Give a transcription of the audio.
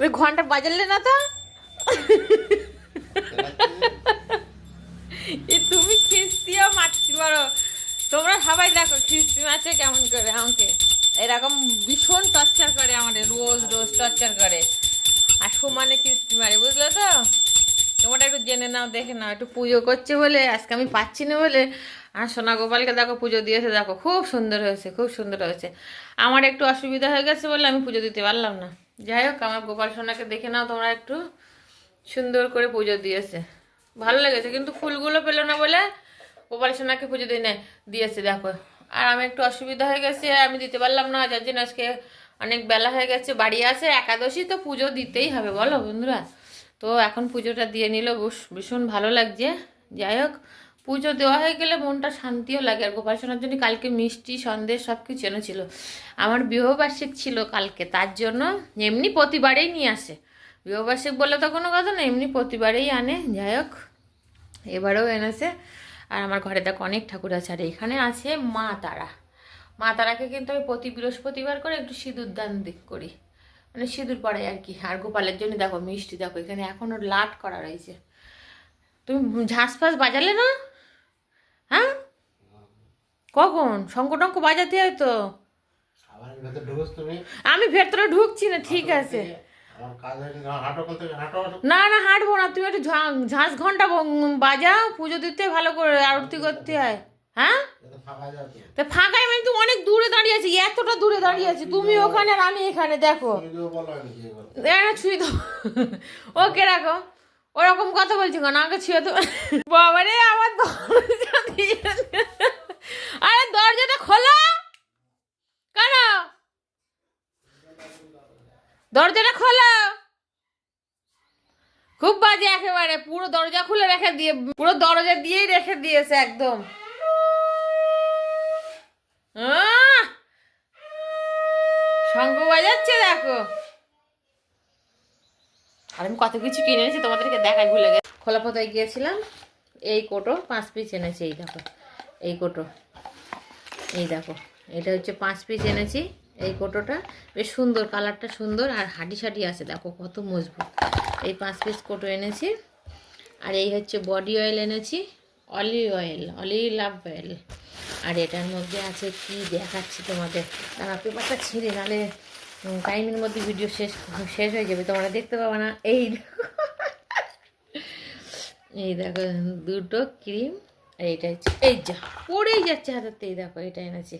ওই ঘন্টা বাজালে না তো? তুমি খিস্তিও মারতে পারো। তোমরা সবাই দেখো খিস্তি মারছে কেমন করে আমাকে। এরকম ভীষণ টর্চার করে আমাদের, রোজ রোজ টর্চার করে। আর সমানে খিস্তি মারে, বুঝলে তো? তোমরা একটু জেনে নাও, দেখে নাও। একটু পুজো করছে বলে আজকে আমি পাচ্ছি না বলে। আর সোনা গোপালকে দেখো পুজো দিয়েছে, দেখো খুব সুন্দর হয়েছে, খুব সুন্দর হয়েছে। আমার একটু অসুবিধা হয়ে গেছে বলে আমি পুজো দিতে পারলাম না। যাই হোক, আমার গোপাল সোনাকে দেখে নাও তোমরা একটু, সুন্দর করে পুজো দিয়েছে, ভালো লেগেছে। কিন্তু ফুলগুলো পেলো না বলে গোপাল সোনাকে পুজো দিয়েছে দেখো। আর আমি একটু অসুবিধা হয়ে গেছে, আমি দিতে পারলাম না, যার জন্য আজকে অনেক বেলা হয়ে গেছে। বাড়ি আছে একাদশী, তো পুজো দিতেই হবে, বলো বন্ধুরা। তো এখন পুজোটা দিয়ে নিল, ভীষণ ভালো লাগছে। যাই হোক, পুজো দেওয়া হয়ে গেলে মনটা শান্তিও লাগে। আর গোপাল সোনার জন্য কালকে মিষ্টি সন্দেশ সব কিছু এনেছিল। আমার বিবাহবার্ষিক ছিল কালকে, তার জন্য এমনি প্রতিবারেই নিয়ে আসে। বিবাহবার্ষিক বলে তো কোনো কথা না, এমনি প্রতিবারেই আনে। যাই হোক, এবারেও এনেছে। আর আমার ঘরে দেখো অনেক ঠাকুর আছে। আর এখানে আছে মা তারা। মা তারাকে কিন্তু আমি প্রতি বৃহস্পতিবার করে একটু সিঁদুর দান করি, মানে সিঁদুর পড়াই আর কি। আর গোপালের জন্য দেখো মিষ্টি, দেখো এখানে এখনো লাট করা রয়েছে। তুমি ঝাঁস ফাঁস বাজালে না? হ্যাঁ, কখন? শঙ্খ টঙ্ক বাজাতে হয় তো। আমি ভেতরে ঢুকছি না, ঠিক আছে। না না, হাঁটবো না। তুমি একটু ঝাঁস ঘন্টা বাজাও, পুজো দিতে ভালো করে আরতি করতে হয়। হ্যাঁ, তা ফাঁকায় আমি তো অনেক দূরে দাঁড়িয়ে আছি, এতটা দূরে দাঁড়িয়ে আছি। তুমি ওখানে আর আমি এখানে, দেখো ছুঁই তো। ওকে রাখো, ওরকম কথা বলছি কেন? আগে ছুঁয়ে তো। বাবারে, আমার দরজা দিয়ে, আরে দরজাটা খোলো কেন? দরজাটা খোলো। খুব বাজে একেবারে, পুরো দরজা খুলে রেখে দিয়ে, পুরো দরজা দিয়েই রেখে দিয়েছে একদম। শঙ্খ বাজাচ্ছে দেখো। আর আমি কত কিছু কিনে এনেছি তোমাদেরকে দেখাই ভুলে গেছি। খোলাপতায় গিয়েছিলাম, এই কোটো 5 পিস এনেছি। এই দেখো, এই কোটো, এই দেখো, এটা হচ্ছে 5 পিস এনেছি। এই কোটোটা বেশ সুন্দর, কালারটা সুন্দর, আর হাঁটি সাটি আছে দেখো কত মজবুত। এই 5 পিস কোটো এনেছি। আর এই হচ্ছে বডি অয়েল এনেছি, অলিভ অয়েল, লাভ অয়েল। আর এটার মধ্যে আছে কি দেখাচ্ছি তোমাদের, দাঁড়া পেপারটা ছিঁড়ে, নাহলে টাইমের মধ্যে ভিডিও শেষ হয়ে যাবে, তোমরা দেখতে পাবে না। এই দেখো, এই দেখো দুটো ক্রিম। আর এইটা হচ্ছে, এই যা পড়েই যাচ্ছে হাতের, এই দেখো এটা এনেছি।